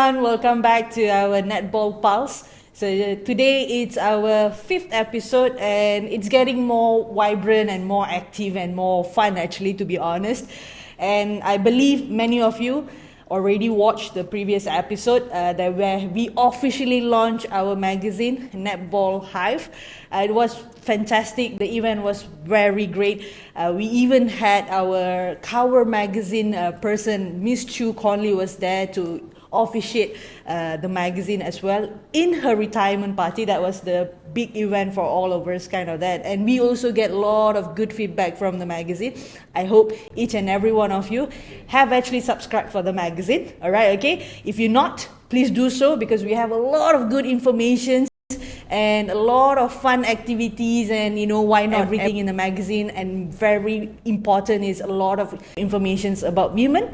everyone, welcome back to our Netball Pulse. So today it's our 5th episode and it's getting more vibrant and more active and more fun actually, to be honest. And I believe many of you already watched the previous episode that where we officially launched our magazine, Netball Hive. It was fantastic. The event was very great. We even had our cover magazine person, Miss Chu Conley, was there to officiate the magazine as well in her retirement party. That was the big event for all of us, kind of that. And we also get a lot of good feedback from the magazine. I hope each and every one of you have actually subscribed for the magazine. All right, okay? If you're not, please do so, because we have a lot of good information and a lot of fun activities, and why not everything in the magazine. And very important is a lot of informations about women,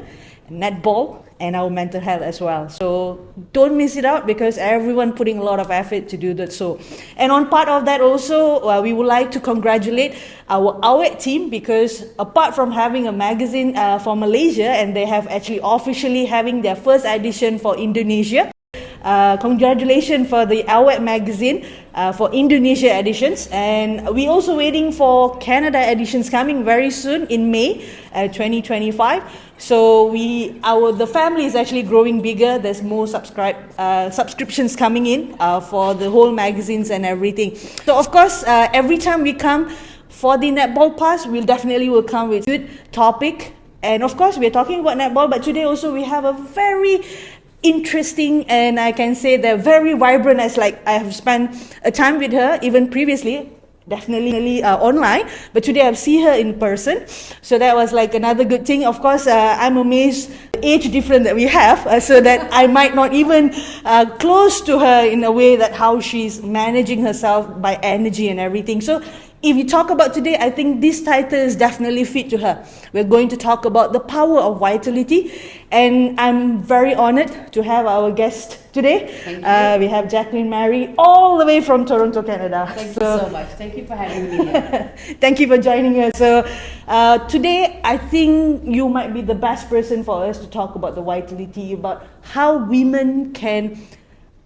netball, and our mental health as well. So don't miss it out, because everyone putting a lot of effort to do that. So, and on part of that also, we would like to congratulate our AWET team, because apart from having a magazine for Malaysia, and they have actually officially having their first edition for Indonesia. Congratulations for the AWET magazine for Indonesia editions, and we also waiting for Canada editions coming very soon in May 2025. So the family is actually growing bigger. There's more subscriptions coming in for the whole magazines and everything. So of course, every time we come for the Netball Pass, will come with good topic. And of course, we're talking about netball, but today also we have a very interesting, and I can say they're very vibrant, as like I have spent a time with her even previously, definitely online, but today I've seen her in person, so that was like another good thing. Of course, I'm amazed the age difference that we have, so that I might not even close to her in a way that how she's managing herself by energy and everything. So if you talk about today, I think this title is definitely fit to her. We're going to talk about the power of vitality, and I'm very honored to have our guest today. Thank you. We have Jacqueline Mary, all the way from Toronto, Canada. Thank you so much. Thank you for having me here. Thank you for joining us. So today, I think you might be the best person for us to talk about the vitality, about how women can,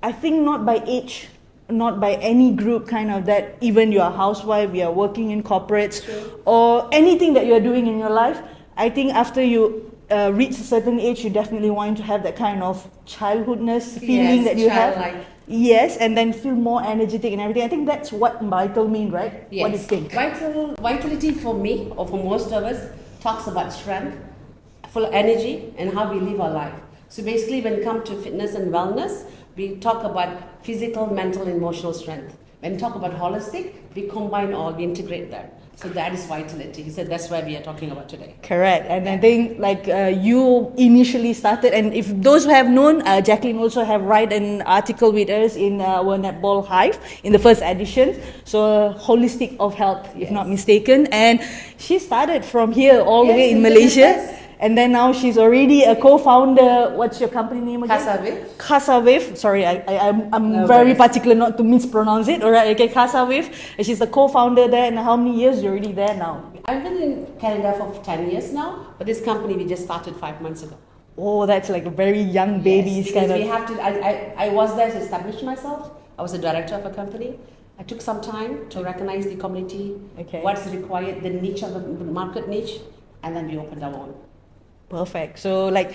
I think not by age, not by any group, kind of that, even you're a housewife, you're working in corporates, or anything that you're doing in your life, I think after you reach a certain age, you definitely want to have that kind of childhoodness feeling that you have. Yes, and then feel more energetic and everything. I think that's what vital means, right? Yes. What do you think? Vitality for me, or for most of us, talks about strength, full energy, and how we live our life. So basically, when it comes to fitness and wellness, we talk about physical, mental, and emotional strength. When we talk about holistic, we combine all, we integrate them. So that is vitality. So that's why we are talking about today. Correct. And I think you initially started, and if those who have known, Jacqueline also have write an article with us in our Netball Hive in the first edition. So holistic of health, if not mistaken. And she started from here all the way in Malaysia. Yes. And then now she's already a co-founder. What's your company name again? CasaVive. CasaVive. Sorry, I'm very particular not to mispronounce it. All right, okay, CasaVive. And she's the co-founder there. And how many years you're already there now? I've been in Canada for 10 years now, but this company we just started 5 months ago. Oh, that's like a very young baby. Yes, kind of. We have to. I was there to establish myself. I was a director of a company. I took some time to recognize the community, what's required, the niche of the market niche, and then we opened our own. Perfect. So like,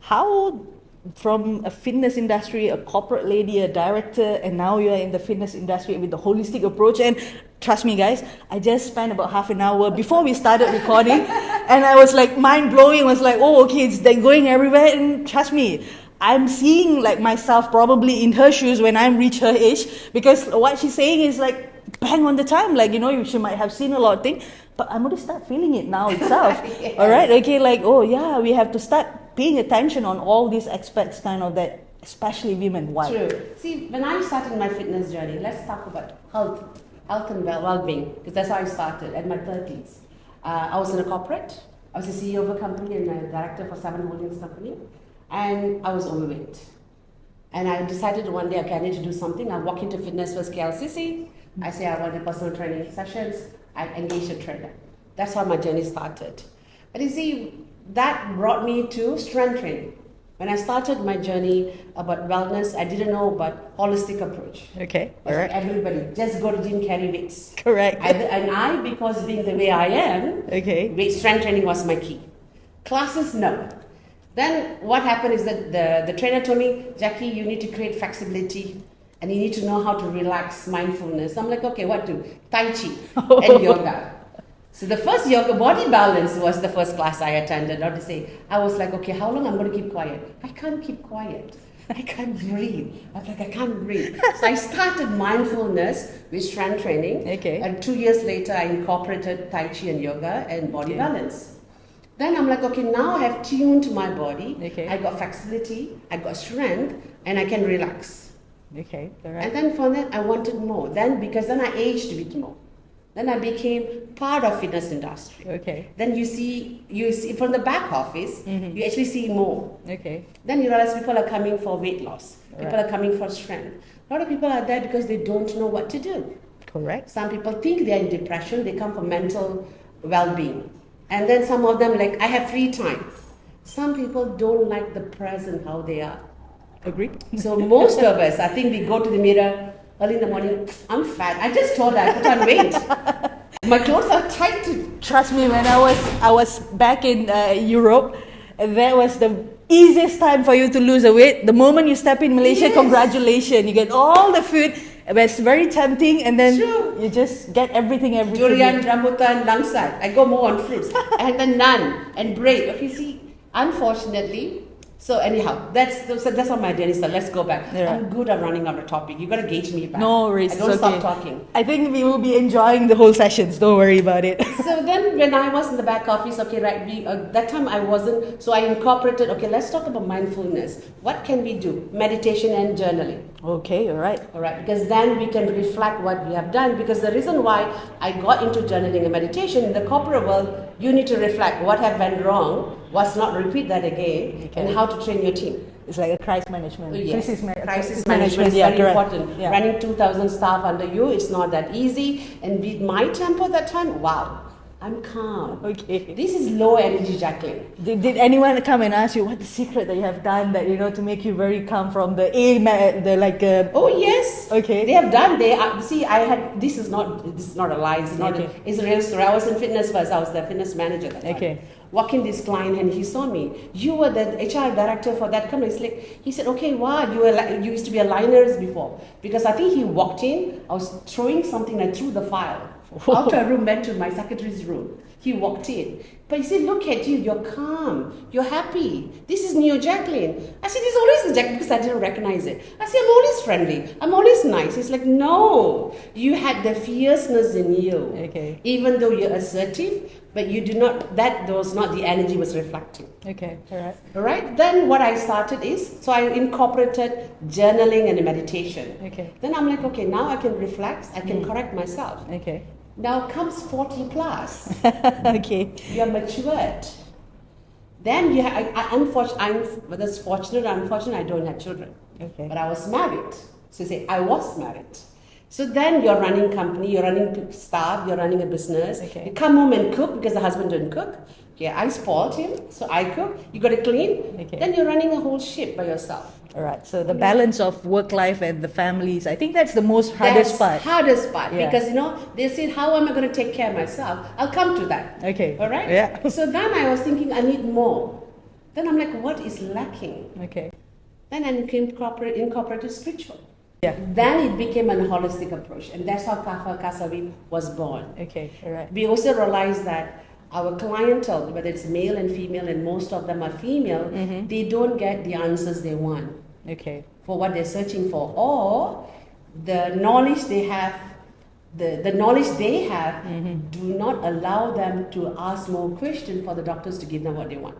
how from a fitness industry, a corporate lady, a director, and now you're in the fitness industry with the holistic approach. And trust me guys, I just spent about half an hour before we started recording and I was like mind blowing. I was like, oh okay, it's like going everywhere. And trust me, I'm seeing like myself probably in her shoes when I reach her age, because what she's saying is like bang on the time. Like, she might have seen a lot of things, but I'm going to start feeling it now itself. Yes. All right, okay, like, oh yeah, we have to start paying attention on all these aspects, kind of that, especially women. Why? True. See, when I started my fitness journey, let's talk about health and well-being, because that's how I started at my 30s. I was in a corporate. I was a CEO of a company and a director for 7 holdings company, and I was overweight. And I decided one day, okay, I need to do something. I walk into Fitness First KLCC. I say I wanted personal training sessions. I engaged a trainer. That's how my journey started. But you see, that brought me to strength training. When I started my journey about wellness, I didn't know about holistic approach. Okay, all Like right. everybody, just go to gym, carry weights. Correct. And I, because being the way I am, Okay. weight strength training was my key. Classes, no. Then what happened is that the trainer told me, Jackie, you need to create flexibility and you need to know how to relax, mindfulness. I'm like, okay, what to? Tai Chi and yoga. So the first yoga, body balance was the first class I attended. Not to say, I was like, okay, how long I'm going to keep quiet? I can't keep quiet. I can't breathe. I was like, I can't breathe. So I started mindfulness with strength training. Okay. And 2 years later, I incorporated Tai Chi and yoga and body balance. Then I'm like, okay, now I have tuned my body. Okay. I got flexibility, I got strength, and I can relax. Okay, all right. And then from that, I wanted more. Because then I aged a bit more. Then I became part of fitness industry. Okay. Then you see from the back office, you actually see more. Okay. Then you realize people are coming for weight loss. People Right. are coming for strength. A lot of people are there because they don't know what to do. Correct. Some people think they're in depression, they come for mental well-being. And then some of them like, I have free time. Some people don't like the present, how they are. Agreed. So most of us, I think we go to the mirror early in the morning, I'm fat. I just told her I put on weight. My clothes are tight. Trust me, when I was back in Europe, that was the easiest time for you to lose a weight. The moment you step in Malaysia, Yes. Congratulations, you get all the food. It's very tempting, and then True. you just get everything. Durian, rambutan, langsat. I go more on fruits. And then naan and bread. Okay, see, unfortunately, so anyhow, that's on my journey. So let's go back. Yeah. I'm good at running out of topic. You got to gauge me back. No worries. I don't it's stop okay. talking. I think we will be enjoying the whole sessions. Don't worry about it. So then when I was in the back office, okay, right, that time I wasn't, so I incorporated, okay, let's talk about mindfulness. What can we do? Meditation and journaling. Okay, all right. All right, because then we can reflect what we have done. Because the reason why I got into journaling and meditation in the corporate world, you need to reflect what have went wrong, what's not repeat that again, Okay. and how to train your team. It's like a crisis management. Yes. Crisis management management, is yeah, very correct. important. Yeah. Running 2,000 staff under you, it's not that easy. And with my tempo that time, wow, I'm calm. Okay. This is low energy, Jacqueline. Did anyone come and ask you what the secret that you have done that to make you very calm from the Oh yes. Okay. They have done. This is not a lie. It's not. Okay. It's a real story. I was in Fitness First. I was the fitness manager that time. Okay. Walking this client and he saw me. You were the HR director for that company. He said, okay, wow, you used to be a liners before. Because I think he walked in. I was throwing something. I threw the file out a room, went to my secretary's room. He walked in. But he said, look at you, you're calm, you're happy. This is new Jacqueline. I said, this is always the Jacqueline because I didn't recognize it. I said, I'm always friendly, I'm always nice. He's like, no, you had the fierceness in you. Okay. Even though you're assertive, but you do not, that was not the energy was reflecting. Okay, all right. All right, then what I started is, so I incorporated journaling and meditation. Okay. Then I'm like, okay, now I can reflect, I can correct myself. Okay. Now comes 40 plus. Okay. You are matured. Then you have, whether it's fortunate or unfortunate, I don't have children. Okay. But I was married. So you say, I was married. So then you're running company, you're running staff, you're running a business. Okay. You come home and cook because the husband didn't cook. Okay, I spoiled him, so I cook. You got to clean. Okay. Then you're running a whole ship by yourself. All right. So the balance of work life and the families, I think that's the most hardest part. Hardest part Yeah. because they say, how am I going to take care of myself? I'll come to that. Okay. All right. Yeah. So then I was thinking, I need more. Then I'm like, what is lacking? Okay. Then I incorporated spiritual. Yeah. Then it became a holistic approach, and that's how CasaVive was born. Okay. All right. We also realized that our clientele, whether it's male and female, and most of them are female, they don't get the answers they want Okay. for what they're searching for, or the knowledge they have, the knowledge they have do not allow them to ask more questions for the doctors to give them what they want.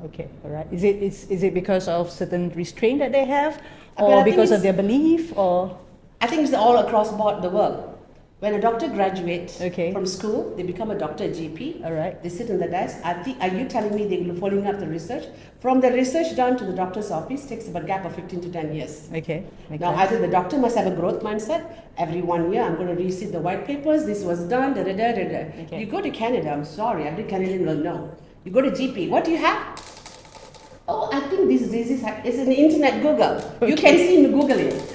Okay. All right. Is it because of certain restraint that they have, But I or think because of it's- their belief, or? I think it's all across the world. When a doctor graduates Okay. from school, they become a doctor, a GP. All right. They sit in the desk. Are you telling me they're following up the research? From the research down to the doctor's office takes about a gap of 15 to 10 years. Okay. Makes Now, sense. either the doctor must have a growth mindset. Every 1 year, I'm going to read the white papers. This was done. Da, da, da, da, da. Okay. You go to Canada. I'm sorry, every Canadian will know. You go to GP. What do you have? Oh, I think disease is in the internet Google. You can see me Google it.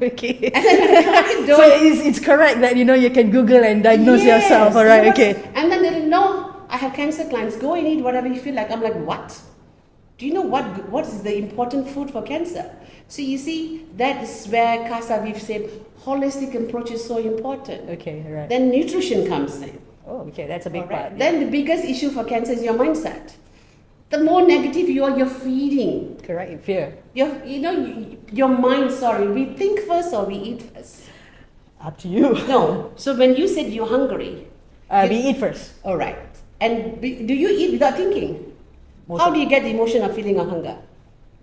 Okay. And then So it's correct that you can Google and diagnose yourself. All right. Okay. And then they didn't know I have cancer clients. Go and eat whatever you feel like. I'm like, what? Do you know what is the important food for cancer? So you see, that is where CasaVive said holistic approach is so important. Okay. All right. Then nutrition comes in. Oh, okay. That's a big part. Then the biggest issue for cancer is your mindset. The more negative you are, you're feeding. Correct. Fear. Your mind, we think first or we eat first? Up to you. No. So when you said you're hungry. We eat first. All right. And do you eat without thinking? How do you get the emotion of feeling a hunger?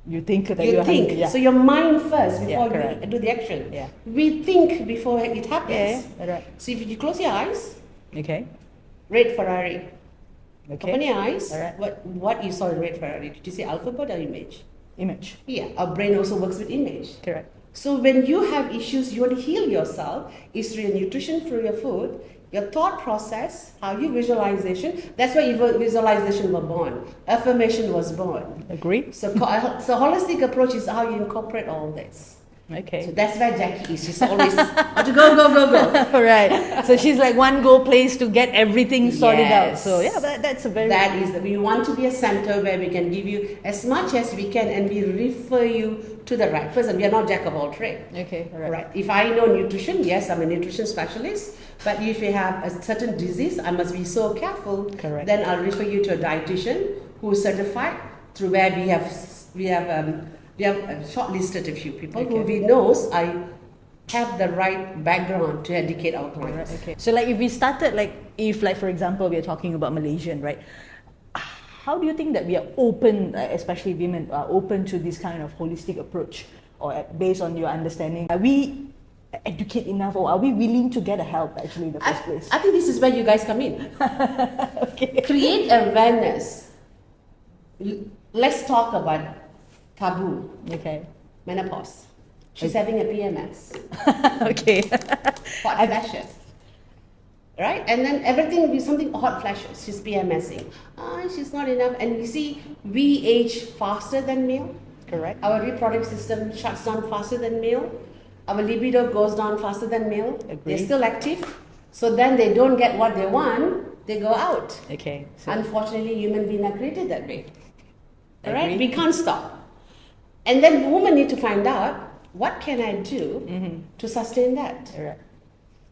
You think that you you're think. hungry. Yeah. So your mind first before correct. you do the action. Yeah. We think before it happens. Yeah. Right. So if you close your eyes, Okay. red Ferrari. Okay. Open your eyes. All right. What you saw in red Ferrari? Did you see alphabet or image? Image. Yeah. Our brain also works with image. Correct. So when you have issues, you want to heal yourself, is through your nutrition, through your food, your thought process, how you visualization. That's why visualization was born. Affirmation was born. Agree. So holistic approach is how you incorporate all this. Okay. So that's where Jackie is. She's always to go. All right. So she's like one go place to get everything sorted out. So yeah, that's a very. We want to be a center where we can give you as much as we can, and we refer you to the right person. We are not jack of all trades. Okay. All right. If I know nutrition, yes, I'm a nutrition specialist. But if you have a certain disease, I must be so careful. Correct. Then I'll refer you to a dietitian who is certified. Through where we have shortlisted a few people who we knows I have the right background to educate our clients. Right, okay. So if we started if for example we are talking about Malaysian, right? How do you think that we are open, especially women, are open to this kind of holistic approach, or based on your understanding? Are we educate enough, or are we willing to get help actually in the first place? I think this is where you guys come in. Okay. Create awareness. Let's talk about taboo. Okay. Menopause. She's having a PMS. Okay. Hot flashes. Right? And then everything will be something hot flashes. She's PMSing. She's not enough. And you see, we age faster than male. Correct. Our reproductive system shuts down faster than male. Our libido goes down faster than male. Agreed. They're still active. So then they don't get what they want, they go out. Okay. So Unfortunately, human beings are created that way. Alright? Agree. We can't stop. And then women need to find out, what can I do to sustain that? all right.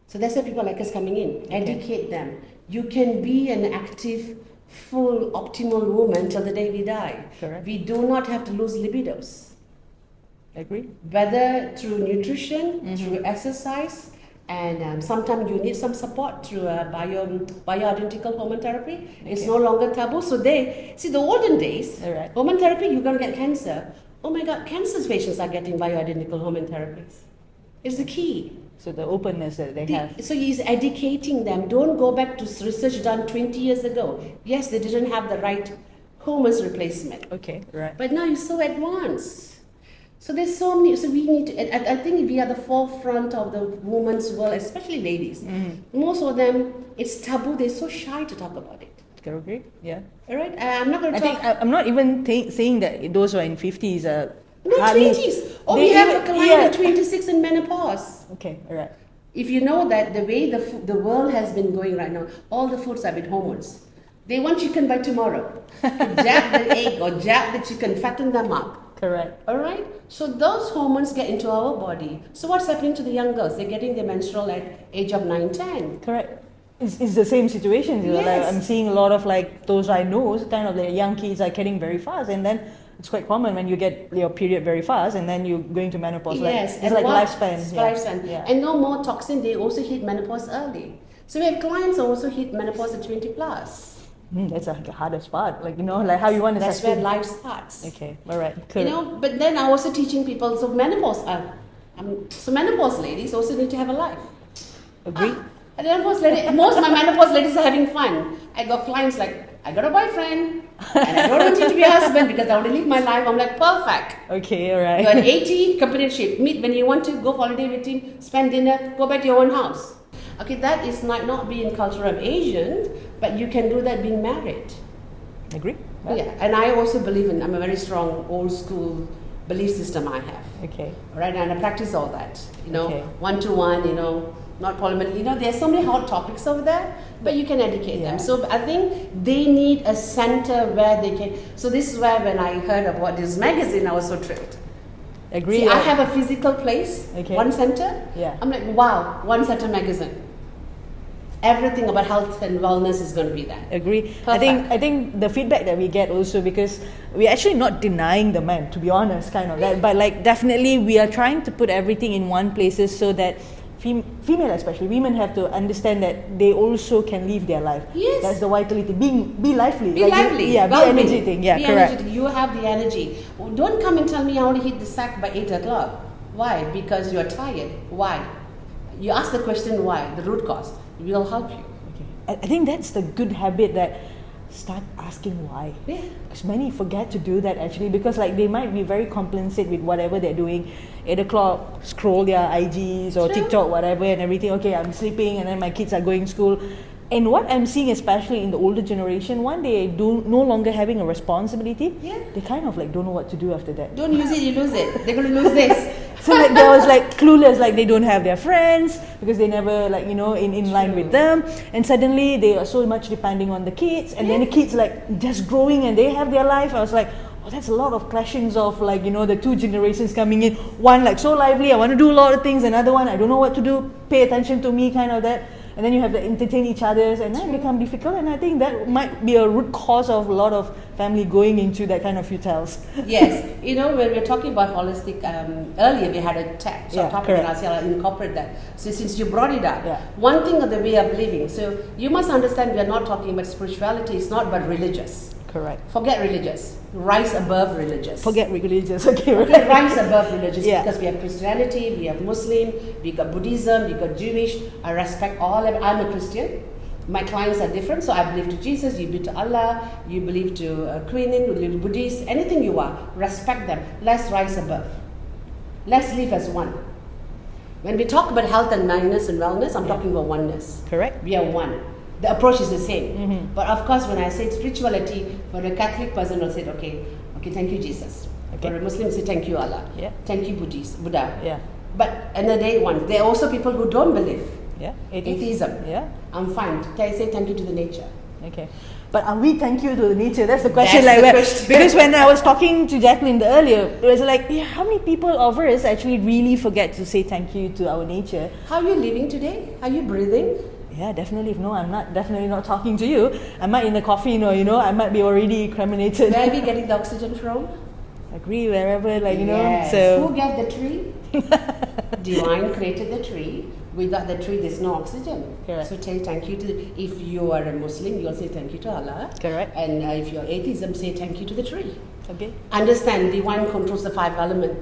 So that's where people like us coming in. Educate them. You can be an active, full, optimal woman till the day we die. Correct. We do not have to lose libidos. Agree. Whether through nutrition, through exercise, and sometimes you need some support through bioidentical hormone therapy. It's no longer taboo. So the olden days, All right. hormone therapy, you're going to get cancer. Oh my God, cancer patients are getting bioidentical hormone therapies. It's the key. So the openness that they have. So he's educating them. Don't go back to research done 20 years ago. Yes, they didn't have the right hormones replacement. Okay. Right. But now it's so advanced. So there's so many. So we need to. I think we are the forefront of the women's world, especially ladies. Most of them, it's taboo. They're so shy to talk about it. Can you agree? Yeah. All right. I'm not going to talk. I'm not even saying that those who are in 50s are. No, hardly- 20s. Oh, we have a client at 26 in menopause. Okay. All right. If you know that the way the world has been going right now, all the foods are with hormones. They want chicken by tomorrow. Jab the egg or jab the chicken, fatten them up. Correct. All right. So those hormones get into our body. So what's happening to the young girls? They're getting their menstrual at age of 9, 10. Correct. It's the same situation. Yes. I'm seeing a lot of those I know, kind of the young kids are getting very fast, and then it's quite common when you get your period very fast, and then you're going to menopause. Yes, It's like lifespan. Lifespan. Yeah. And no more toxin. They also hit menopause early. So we have clients who also hit menopause at 20 plus. That's the hardest part. How you want to That's sustain. where life starts. Okay. All right. Cool. But then I'm also teaching people. So menopause ladies also need to have a life. Agree. Menopause lady, most of my menopause ladies are having fun. I got clients I got a boyfriend, and I don't want you to be a husband because I want to live my life. I'm like, perfect. Okay, all right. You're at 80, companionship. Meet when you want to, go holiday with him, spend dinner, go back to your own house. Okay, that might not be in culture of Asian, but you can do that being married. Agree. Yeah, and I also believe I'm a very strong old school belief system I have. Okay. Right, and I practice all that. Okay. One-to-one, not parliament. There's so many hot topics over there, but you can educate them. So I think they need a center where they can. So this is where when I heard about this magazine, I was so thrilled. Agree. See, I have a physical place, one center. Yeah. I'm like, wow, one center magazine. Everything about health and wellness is going to be there. Agree. Perfect. I think the feedback that we get also, because we're actually not denying the men, to be honest, kind of that, but like definitely we are trying to put everything in one places so that female especially, women have to understand that they also can live their life. Yes. That's the vitality. Be lively. Be lively. Be energetic. Yeah, be correct. Energetic. You have the energy. Don't come and tell me I want to hit the sack by 8 o'clock. Why? Because you are tired. Why? You ask the question why, the root cause. We'll help you. Okay. I think that's the good habit, that start asking why. Yeah. Because many forget to do that actually, because like they might be very complacent with whatever they're doing. 8 o'clock, scroll their IGs or TikTok, whatever, and everything. Okay, I'm sleeping, and then my kids are going to school. And what I'm seeing, especially in the older generation, one, they no longer having a responsibility. Yeah. They kind of like don't know what to do after that. Don't use it, you lose it. They're going to lose this. So like they was like clueless, like they don't have their friends because they never like in line with them, and suddenly they are so much depending on the kids, and then the kids like just growing and they have their life. I was like, oh, that's a lot of clashings of like the two generations coming in. One like so lively, I want to do a lot of things. Another one, I don't know what to do. Pay attention to me, kind of that. And then you have to entertain each other, and that become difficult. And I think that might be a root cause of a lot of family going into that kind of futile. Yes, when we're talking about holistic, earlier we had a topic and I'll incorporate that. So since you brought it up, one thing of the way of living. So you must understand, we are not talking about spirituality. It's not about religious. Correct. Forget religious. Rise above religious. Forget religious. Okay. Okay, rise above religious, because we have Christianity, we have Muslim, we got Buddhism, we got Jewish. I respect all of. I'm a Christian. My clients are different, so I believe to Jesus, you believe to Allah, you believe to Queenin, you believe to Buddhist, anything you are, respect them. Let's rise above. Let's live as one. When we talk about health and wellness, I'm talking about oneness. Correct. We are one. The approach is the same. But of course, when I say spirituality, for a Catholic person will say, okay, thank you, Jesus. Okay. For a Muslim, say thank you, Allah. Yeah. Thank you, Buddha. Yeah. But another day, there are also people who don't believe. Yeah. Atheism. Yeah. I'm fine. Can I say thank you to the nature? Okay. But are we thank you to the nature? That's the question. Question. Because when I was talking to Jacqueline earlier, it was like, how many people of us actually really forget to say thank you to our nature? How are you living today? Are you breathing? Yeah, definitely. If no, I'm definitely not talking to you. I might in the coffin, or I might be already cremated. Where are we getting the oxygen from? Agree, wherever, Yes. So who gave the tree? Divine created the tree. Without the tree, there's no oxygen. Correct. So say thank you to. If you are a Muslim, you'll say thank you to Allah. Correct. And if you're atheism, say thank you to the tree. Okay. Understand, divine controls the 5 elements.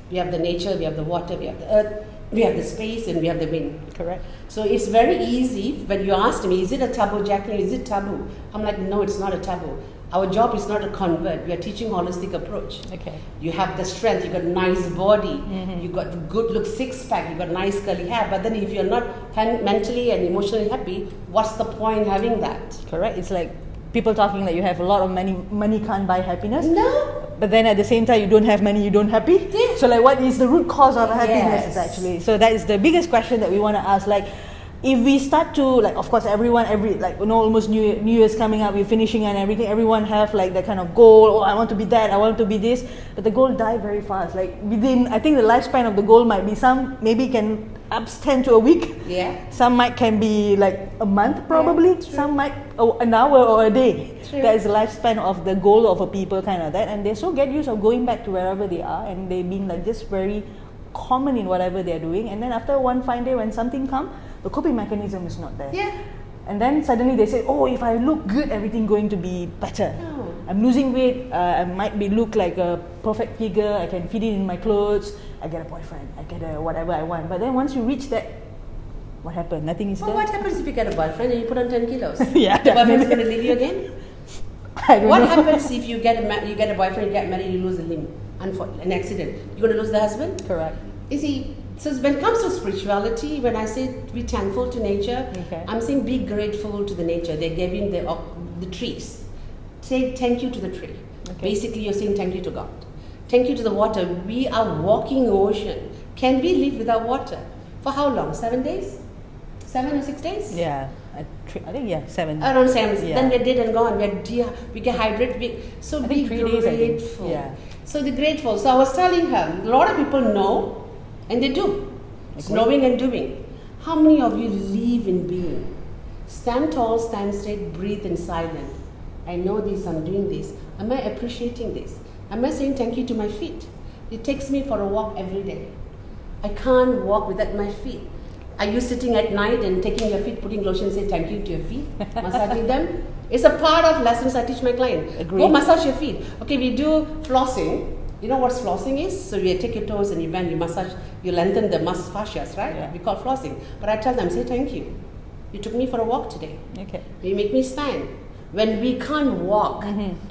We have the nature, we have the water, we have the earth, we have the space, and we have the wind. Correct. So it's very easy. When you asked me, is it a taboo, Jacqueline? Is it taboo? I'm like, no, it's not a taboo. Our job is not to convert. We are teaching holistic approach. Okay. You have the strength. You got nice body. You got good look 6-pack. You got nice curly hair. But then if you're not mentally and emotionally happy, what's the point having that? Correct. It's like people talking like you have a lot of money. Money can't buy happiness. No. But then at the same time, you don't have money, you don't happy. Yeah. So like, what is the root cause of happiness? Yes. Is actually, so that is the biggest question that we want to ask. Like, if we start to like, of course, almost New Year's coming up, we're finishing and everything. Everyone have like that kind of goal. Oh, I want to be that. I want to be this. But the goal die very fast. Like within, I think the lifespan of the goal might be some maybe can extend to a week. Yeah. Some can be like a month probably. Yeah, some might an hour or a day. True. That is the lifespan of the goal of a people, kind of that, and they so get used of going back to wherever they are, and they being like just very common in whatever they're doing. And then after one fine day, when something comes, the coping mechanism is not there. Yeah. And then suddenly they say, oh, if I look good, everything going to be better. Oh. I'm losing weight, I might look like a perfect figure, I can fit it in my clothes, I get a boyfriend, I get whatever I want. But then once you reach that, what happened? Nothing is Well, there. what happens if you get a boyfriend and you put on 10 kilos? Yeah, the boyfriend's definitely. going to leave you again? I don't What know. happens if you get a boyfriend, you get married, you lose a limb, an accident? You're going to lose the husband? Correct. You see, so when it comes to spirituality, when I say be thankful to nature, Okay. I'm saying be grateful to the nature. They're giving the trees. say thank you to the tree. Okay. Basically, you're saying thank you to God. Thank you to the water. We are walking ocean. Can we live without water? For how long? 7 days? 7 or 6 days? Yeah, I think 7. Around 7. Yeah. Then we're dead and gone. We get hydrated. So I be think 3 days, I think. grateful. Yeah. So the grateful. So I was telling her, a lot of people know, and they do. It's knowing and doing. How many of you live in being? Stand tall, stand straight, breathe in silence. I know this, I'm doing this. Am I appreciating this? Am I saying thank you to my feet? It takes me for a walk every day. I can't walk without my feet. Are you sitting at night and taking your feet, putting lotion, say thank you to your feet, massaging them? It's a part of lessons I teach my client. Agreed. Go massage your feet. Okay, we do flossing. You know what flossing is? So you take your toes and you bend, you massage, you lengthen the fascias, right? Yeah. We call flossing. But I tell them, say thank you. You took me for a walk today. Okay. You make me stand. When we can't walk,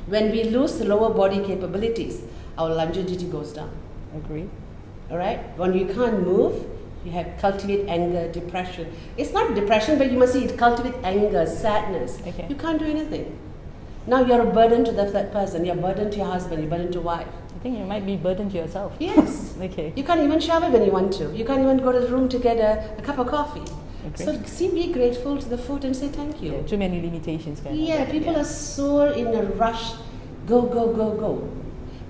when we lose the lower body capabilities, our longevity goes down. Agree. All right? When you can't move, you have cultivate anger, depression. It's not depression, but you must see it cultivate anger, sadness. Okay. You can't do anything. Now you're a burden to that person. You're a burden to your husband. You're a burden to your wife. I think you might be burdened to yourself. Yes. Okay. You can't even shower when you want to. You can't even go to the room to get a cup of coffee. Okay. So be grateful to the food and say thank you. Yeah, too many limitations. People are so in a rush. Go, go, go, go.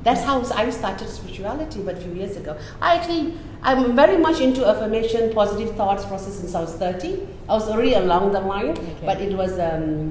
That's how I started spirituality, but a few years ago. I'm very much into affirmation, positive thoughts process since I was 30. I was already along the line, but it was a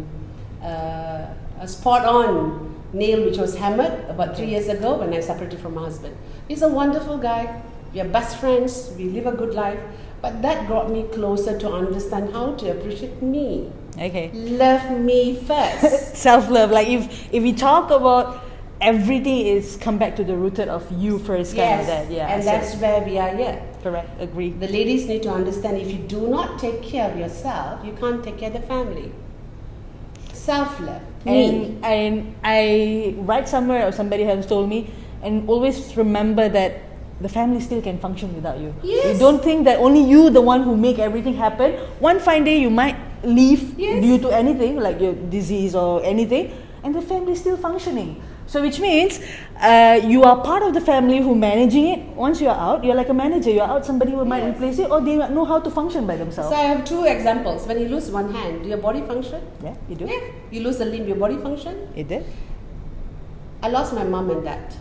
spot-on nail which was hammered about 3 years ago when I separated from my husband. He's a wonderful guy. We are best friends. We live a good life. But that brought me closer to understand how to appreciate me. Okay. Love me first. Self-love. Like if we talk about everything, is come back to the rooted of you first. Kind of that. Yeah. And that's where we are here. Correct. Agree. The ladies need to understand, if you do not take care of yourself, you can't take care of the family. Self-love. And I read somewhere, or somebody has told me, and always remember that the family still can function without you. Yes. You don't think that only you, the one who make everything happen. One fine day you might leave due to anything, like your disease or anything, and the family is still functioning. So which means you are part of the family who managing it. Once you are out, you're like a manager. You're out, somebody might replace it, or they know how to function by themselves. So I have 2 examples. When you lose one hand, do your body function? Yeah, you do. Yeah. You lose a limb, your body function? It did. I lost my mom and dad.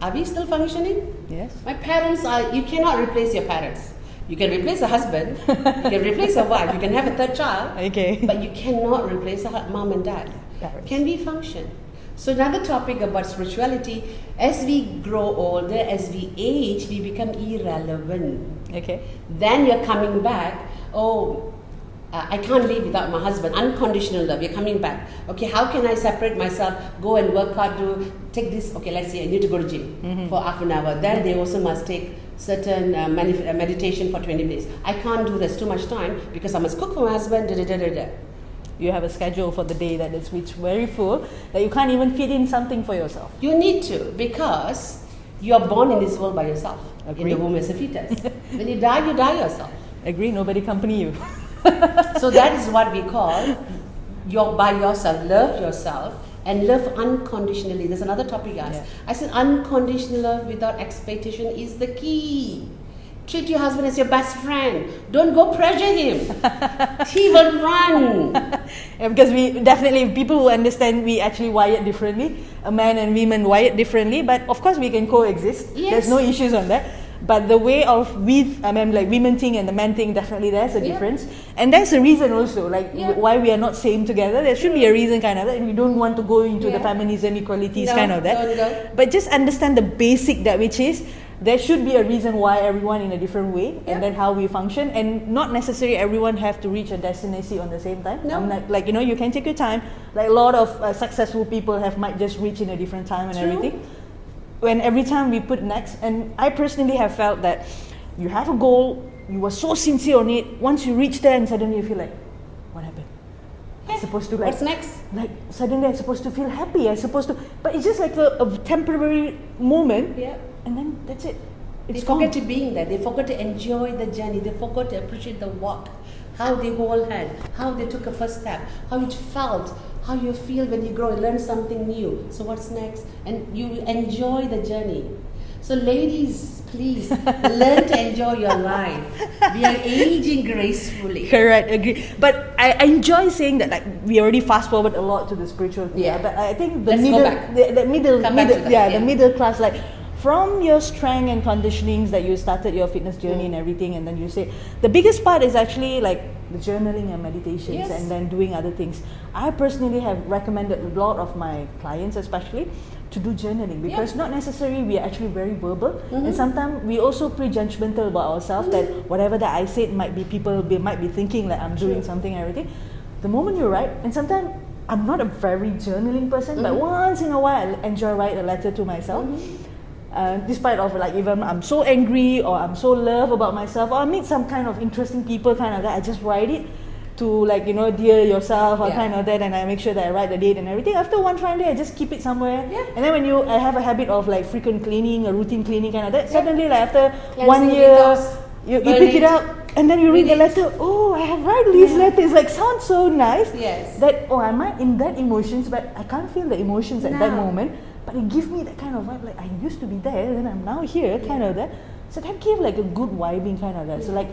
Are we still functioning? Yes. My parents you cannot replace your parents. You can replace a husband, you can replace a wife, you can have a 3rd child, Okay. but you cannot replace a mom and dad. Parents. Can we function? So another topic about spirituality, as we grow older, as we age, we become irrelevant. Okay. Then you're coming back, I can't live without my husband. Unconditional love. You're coming back. Okay, how can I separate myself? Go and work hard. Take this. Okay, let's say I need to go to gym for half an hour. Then they also must take certain meditation for 20 minutes. I can't do this too much time because I must cook for my husband. You have a schedule for the day that is very full, that you can't even fit in something for yourself. You need to, because you are born in this world by yourself. Agree. In the womb as a fetus. When you die yourself. Agree. Nobody accompany you. So that is what we call by yourself. Love yourself and love unconditionally. There's another topic I asked. I said unconditional love without expectation is the key. Treat your husband as your best friend. Don't go pressure him. He will run. Because people who understand, we actually wired differently. A man and women wired differently, but of course we can coexist. Yes. There's no issues on that. But the way of women thing and the man thing, definitely there's a difference. And that's the reason also, why we are not same together. There should be a reason kind of that. And we don't want to go into the feminism, equalities kind of that. Don't. But just understand the basic that which is, there should be a reason why everyone in a different way, and then how we function, and not necessarily everyone have to reach a destination on the same time. No. I'm like you can take your time. Like a lot of successful people might just reach in a different time and everything. When every time we put next, and I personally have felt that you have a goal, you were so sincere on it. Once you reach there, and suddenly you feel like, what happened? I'm supposed to what's next? Like suddenly I'm supposed to feel happy. But it's just like a temporary moment. Yeah. And then that's it. They forget to being there. They forgot to enjoy the journey. They forgot to appreciate the walk. How they hold hand. How they took a first step. How it felt how you feel when you grow, learn something new. So what's next? And you enjoy the journey. So ladies, please learn to enjoy your life. We are aging gracefully. Correct, agree. But I enjoy saying that, like, we already fast forward a lot to the spiritual. Yeah. But I think the Let's middle, go back. the middle, Come back to that, the middle class, like, from your strength and conditionings that you started your fitness journey and everything, and then you say the biggest part is actually like the journaling and meditations, Yes. and then doing other things. I personally have recommended a lot of my clients, especially, to do journaling, because not necessarily we are actually very verbal, and sometimes we also pre-judgmental about ourselves, that whatever that I said might be might be thinking like I'm doing something and everything. The moment you write, and sometimes I'm not a very journaling person, but once in a while I enjoy write a letter to myself. Despite of like, even I'm so angry or I'm so love about myself, or I meet some kind of interesting people kind of that, I just write it to, like, you know, dear yourself or kind of that, and I make sure that I write the date and everything. After one fine day, I just keep it somewhere. And then when I have a habit of like frequent cleaning, a routine cleaning kind of that, suddenly like after Cleansing 1 year, detox, you pick it up and then you read the letter. Oh, I have read these letters. Like, sounds so nice. Yes. That, oh, I might in that emotions, but I can't feel the emotions at that moment. But it gives me that kind of vibe, like I used to be there, then I'm now here, kind of that. So that gave like a good vibing kind of that. So like,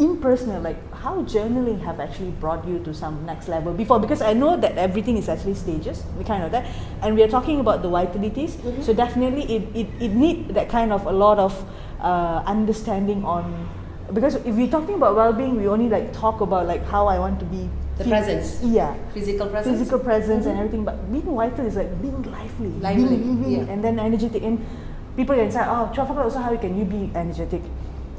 impersonal, like how journaling have actually brought you to some next level before, because I know that everything is actually stages, kind of that, and we are talking about the vitalities. So definitely it need that kind of a lot of understanding on, because if we're talking about well-being, we only like talk about like how I want to be presence. Physical presence. And everything, but being vital is like being lively. Lively, being living, and then energetic. And people can say, oh, 12 o'clock also, how can you be energetic?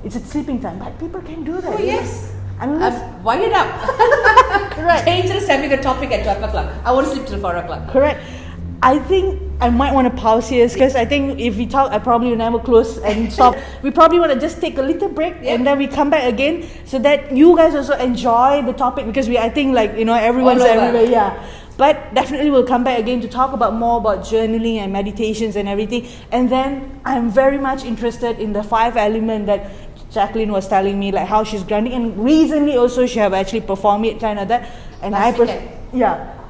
It's a sleeping time, but people can do that. Oh yes. Unless wind it up. Correct. Dangerous having a topic at 12 o'clock. I won't sleep till 4 o'clock. Correct. I think I might want to pause here, because I think if we talk, I probably will never close and stop. We probably want to just take a little break and then we come back again, so that you guys also enjoy the topic, because I think like, you know, everyone's everywhere. But definitely we'll come back again to talk about more about journaling and meditations and everything. And then I'm very much interested in the 5 elements that Jacqueline was telling me, like how she's grounding, and recently also she have actually performed it kind of that. And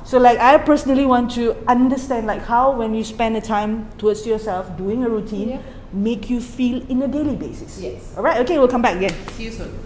so like I personally want to understand like how, when you spend the time towards yourself doing a routine, make you feel in a daily basis. Yes. Alright, okay, we'll come back again. See you soon.